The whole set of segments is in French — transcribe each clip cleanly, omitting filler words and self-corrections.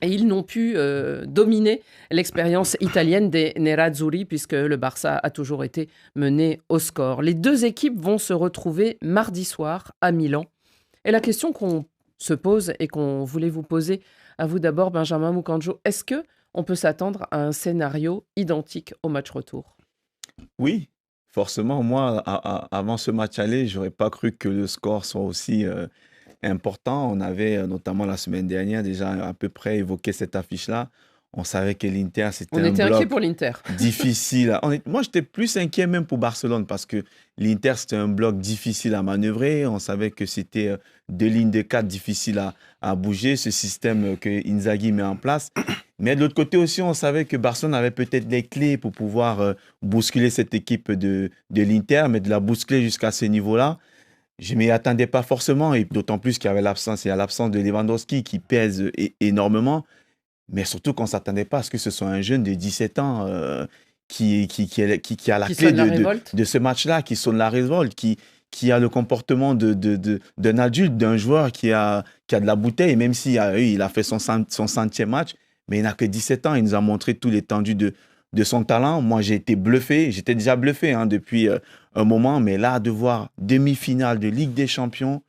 Et ils n'ont pu dominer l'expérience italienne des Nerazzurri puisque le Barça a toujours été mené au score. Les deux équipes vont se retrouver mardi soir à Milan. Et la question qu'on se pose et qu'on voulait vous poser à vous d'abord, Benjamin Mukanjo, est-ce que on peut s'attendre à un scénario identique au match retour? Oui, forcément, moi, avant ce match aller, j'aurais pas cru que le score soit aussi important. On avait notamment la semaine dernière déjà à peu près évoqué cette affiche-là. On savait que l'Inter, c'était On un était inquiet bloc pour l'Inter. difficile. Moi, j'étais plus inquiet même pour Barcelone parce que l'Inter, c'était un bloc difficile à manœuvrer. On savait que c'était deux lignes de quatre difficiles à bouger, ce système que Inzaghi met en place. Mais de l'autre côté aussi, on savait que Barcelone avait peut-être les clés pour pouvoir bousculer cette équipe de l'Inter, mais de la bousculer jusqu'à ce niveau-là, je ne m'y attendais pas forcément, et d'autant plus qu'il y avait l'absence de Lewandowski qui pèse énormément, mais surtout qu'on ne s'attendait pas à ce que ce soit un jeune de 17 ans qui a la Qui clé sonne la révolte. de ce match-là, qui sonne la révolte, qui a le comportement d'un adulte, d'un joueur qui a de la bouteille, même s'il il a fait son centième match, mais il n'a que 17 ans, il nous a montré tout l'étendue de son talent. Moi, j'ai été bluffé, j'étais déjà bluffé depuis un moment, mais là, de voir demi-finale de Ligue des Champions,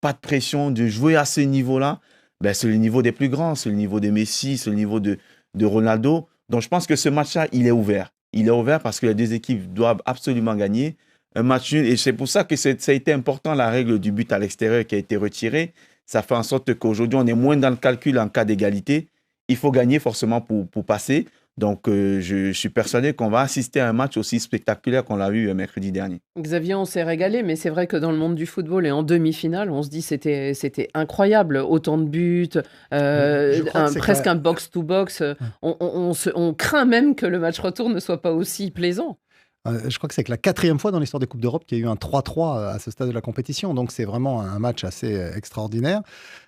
pas de pression, de jouer à ce niveau-là, ben, c'est le niveau des plus grands, c'est le niveau de Messi, c'est le niveau de Ronaldo. Donc, je pense que ce match-là, il est ouvert. Il est ouvert parce que les deux équipes doivent absolument gagner. Un match nul, et c'est pour ça que ça a été important, la règle du but à l'extérieur qui a été retirée. Ça fait en sorte qu'aujourd'hui, on est moins dans le calcul en cas d'égalité. Il faut gagner forcément pour passer. Donc, je suis persuadé qu'on va assister à un match aussi spectaculaire qu'on l'a vu mercredi dernier. Xavier, on s'est régalé, mais c'est vrai que dans le monde du football et en demi-finale, on se dit c'était incroyable, autant de buts, presque un box-to-box. On craint même que le match retour ne soit pas aussi plaisant. Je crois que c'est que la 4e fois dans l'histoire des Coupes d'Europe qu'il y a eu un 3-3 à ce stade de la compétition. Donc, c'est vraiment un match assez extraordinaire.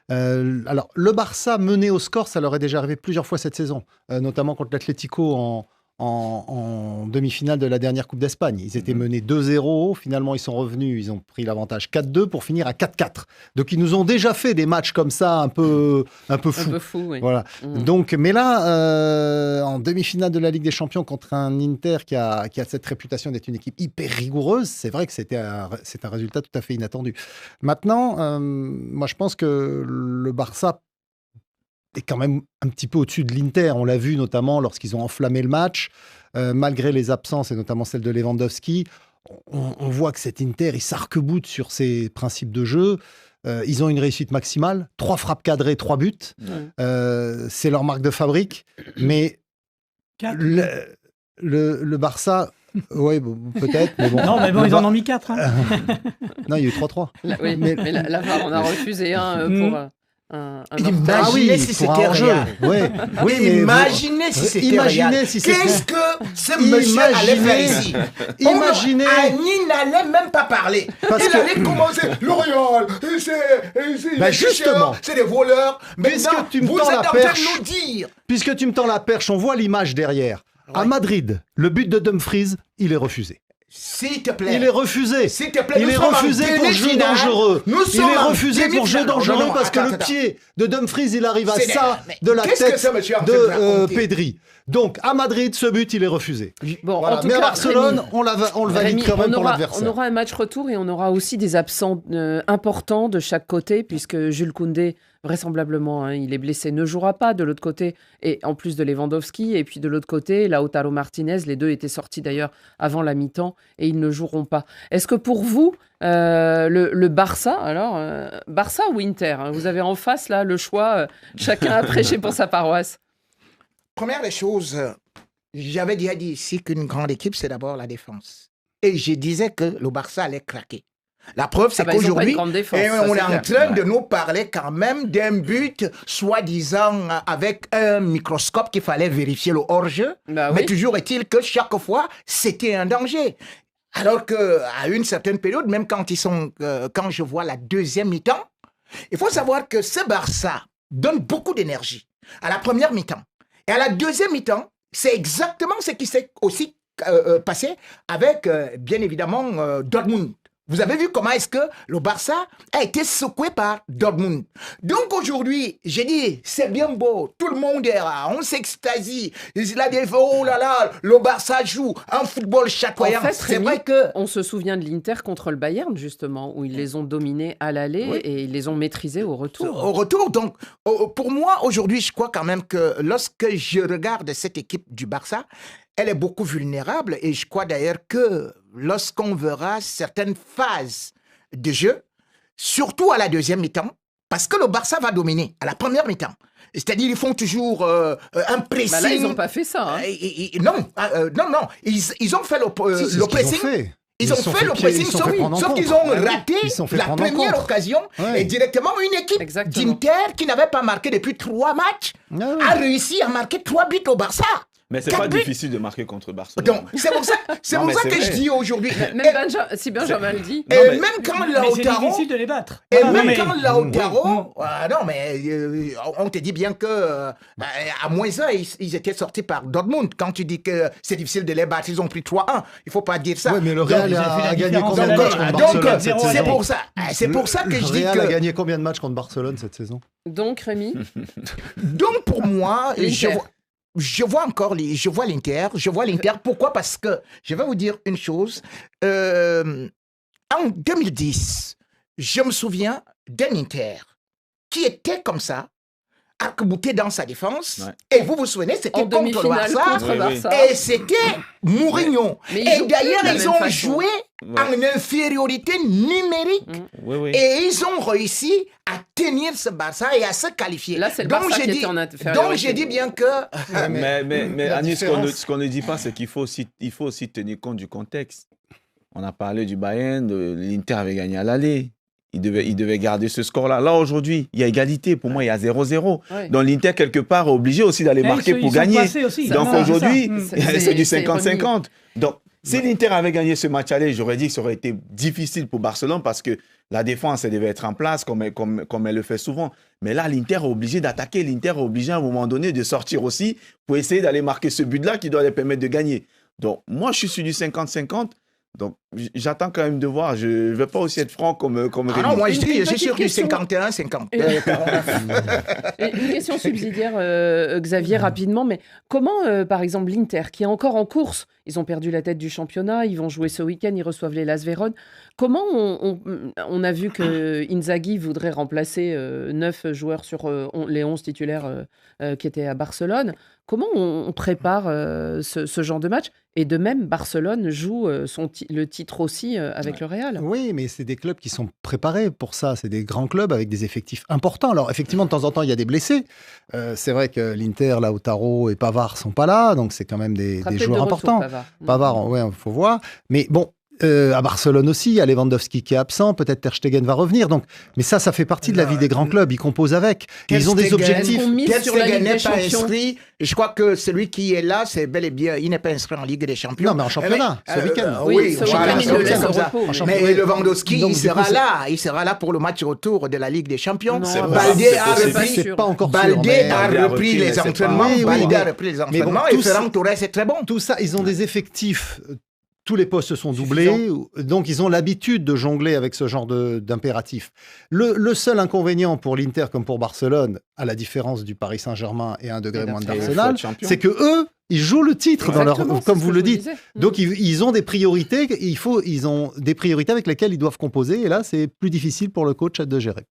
Alors, le Barça mené au score, ça leur est déjà arrivé plusieurs fois cette saison, notamment contre l'Atlético en demi-finale de la dernière Coupe d'Espagne. Ils étaient menés 2-0, finalement ils sont revenus, ils ont pris l'avantage 4-2 pour finir à 4-4. Donc ils nous ont déjà fait des matchs comme ça un peu fous. Un peu fou, oui. Voilà. Donc, mais là, en demi-finale de la Ligue des Champions contre un Inter qui a cette réputation d'être une équipe hyper rigoureuse, c'est vrai que c'est un résultat tout à fait inattendu. Maintenant, moi je pense que le Barça est quand même un petit peu au-dessus de l'Inter. On l'a vu notamment lorsqu'ils ont enflammé le match. Malgré les absences, et notamment celle de Lewandowski, on voit que cet Inter, il s'arc-boute sur ses principes de jeu. Ils ont une réussite maximale. 3 frappes cadrées, 3 buts. C'est leur marque de fabrique. Mais le Barça... Oui, bon, peut-être. Mais bon. Non, mais bon, ils en ont mis 4. Hein. Non, il y a eu 3-3. Oui, mais la VAR, on a refusé pour... Imaginez si c'était Real. Ouais. Oui, imaginez si c'était Real. Qu'est-ce que ce monsieur allait faire ici? Imaginez. Annie n'allait même pas parler. Il allait commencer. Le Real, justement, c'est des voleurs. Puisque tu me vous tends êtes la en train perche, de nous dire. Puisque tu me tends la perche, on voit l'image derrière. Ouais. À Madrid, le but de Dumfries, il est refusé. S'il te plaît. Il est refusé. S'il te plaît. Il est refusé pour jeu dangereux. Il est refusé pour jeu dangereux parce que le pied de Dumfries, il arrive à ça de la tête de Pedri. Donc, à Madrid, ce but, il est refusé. Bon, voilà. en tout Mais cas, à Barcelone, on le valide quand même pour l'adversaire. On aura un match retour et on aura aussi des absents importants de chaque côté, puisque Jules Koundé, vraisemblablement, il est blessé, ne jouera pas de l'autre côté, et en plus de Lewandowski. Et puis de l'autre côté, Lautaro Martinez, les deux étaient sortis d'ailleurs avant la mi-temps, et ils ne joueront pas. Est-ce que pour vous, le Barça, alors, Barça ou Inter, vous avez en face là le choix, chacun a prêché pour sa paroisse. Première des choses, j'avais déjà dit ici qu'une grande équipe, c'est d'abord la défense. Et je disais que le Barça allait craquer. La preuve, c'est qu'aujourd'hui, on est en train de nous parler quand même d'un but, soi-disant avec un microscope qu'il fallait vérifier le hors-jeu. Mais toujours est-il que chaque fois, c'était un danger. Alors qu'à une certaine période, même quand je vois la deuxième mi-temps, il faut savoir que ce Barça donne beaucoup d'énergie à la première mi-temps. Et à la deuxième mi-temps, c'est exactement ce qui s'est aussi passé avec, bien évidemment, Dortmund. Vous avez vu comment est-ce que le Barça a été secoué par Dortmund. Donc aujourd'hui, j'ai dit, c'est bien beau, tout le monde est là, on s'extasie. Il a dit, oh là là, le Barça joue un football chatoyant. En fait, c'est vrai que on se souvient de l'Inter contre le Bayern, justement, où ils les ont dominés à l'aller et ils les ont maîtrisés au retour. Au retour, donc, pour moi, aujourd'hui, je crois quand même que lorsque je regarde cette équipe du Barça, elle est beaucoup vulnérable et je crois d'ailleurs que lorsqu'on verra certaines phases de jeu, surtout à la deuxième mi-temps, parce que le Barça va dominer à la première mi-temps. C'est-à-dire ils font toujours un pressing. Bah là, ils n'ont pas fait ça. Hein. Non. Ils ont fait le pressing. Ils ont fait le pressing, sauf qu'ils ont raté la première occasion et directement une équipe d'Inter qui n'avait pas marqué depuis 3 matchs a réussi à marquer 3 buts au Barça. Mais c'est pas difficile de marquer contre Barcelone. Donc, c'est pour ça que je dis aujourd'hui. Si Benjamin le dit. Et même quand Lautaro. C'est difficile de les battre. Et même quand Lautaro. Non, mais on te dit bien que à moins 1, ils étaient sortis par Dortmund. Quand tu dis que c'est difficile de les battre, ils ont pris 3-1. Il faut pas dire ça. Oui, mais le Real a gagné combien de matchs contre Barcelone cette saison ? C'est pour ça que je dis que. Le Real a gagné combien de matchs contre Barcelone cette saison ? Donc, Rémi. Donc, pour moi, je vois l'Inter. Pourquoi ? Parce que, je vais vous dire une chose. En 2010, je me souviens d'un Inter qui était comme ça, arc-bouté dans sa défense. Ouais. Et vous vous souvenez, c'était contre le Barça. Et c'était Mourinho. Et d'ailleurs, ils ont joué en infériorité numérique. Et ils ont réussi à tenir ce Barça et à se qualifier. Là, c'est le Barça qui était en infériorité. Donc, j'ai dit bien que... mais Anis, ce qu'on ne dit pas, c'est qu'il faut aussi tenir compte du contexte. On a parlé du Bayern, l'Inter avait gagné à l'aller. Il devait garder ce score-là. Là, aujourd'hui, il y a égalité. Pour moi, il y a 0-0. Ouais. Donc, l'Inter, quelque part, est obligé aussi d'aller marquer pour gagner. Donc, aujourd'hui, c'est du 50-50. Donc, si l'Inter avait gagné ce match aller, j'aurais dit que ça aurait été difficile pour Barcelone parce que la défense, elle devait être en place comme elle le fait souvent. Mais là, l'Inter est obligé d'attaquer. L'Inter est obligé, à un moment donné, de sortir aussi pour essayer d'aller marquer ce but-là qui doit les permettre de gagner. Donc, moi, je suis sur du 50-50. Donc, j'attends quand même de voir. Je ne vais pas aussi être franc comme non, moi, je suis sur du 51-50. Une question subsidiaire, Xavier, rapidement. Mais comment, par exemple, l'Inter, qui est encore en course, ils ont perdu la tête du championnat, ils vont jouer ce week-end, ils reçoivent les Las Vérone. Comment on a vu que Inzaghi voudrait remplacer 9 joueurs sur les 11 titulaires qui étaient à Barcelone. Comment on prépare ce genre de match ? Et de même, Barcelone joue le titre aussi avec le Real. Oui, mais c'est des clubs qui sont préparés pour ça. C'est des grands clubs avec des effectifs importants. Alors, effectivement, de temps en temps, il y a des blessés. C'est vrai que l'Inter, Lautaro et Pavard sont pas là. Donc, c'est quand même des joueurs importants. Pavard, ouais, il faut voir. Mais bon, à Barcelone aussi, il y a Lewandowski qui est absent. Peut-être Ter Stegen va revenir. Donc, mais ça fait partie de la vie des grands clubs. Ils composent avec. Ils ont des objectifs. Ter Stegen n'est pas inscrit. Je crois que celui qui est là, c'est bel et bien, il n'est pas inscrit en Ligue des Champions. Non, mais en championnat, ce week-end. Oui, ce week-end, il le laisse au repos. Mais Lewandowski, il sera là. Il sera là pour le match retour de la Ligue des Champions. Baldé a repris les entraînements. Et Ferran Torres est très bon. Tout ça, ils ont des effectifs. Tous les postes sont doublés, donc ils ont l'habitude de jongler avec ce genre d'impératif. Le seul inconvénient pour l'Inter comme pour Barcelone, à la différence du Paris Saint-Germain et 1 degré moins d'Arsenal, c'est que eux, ils jouent le titre comme vous le dites. Donc ils ont des priorités, ils ont des priorités avec lesquelles ils doivent composer, et là c'est plus difficile pour le coach de gérer.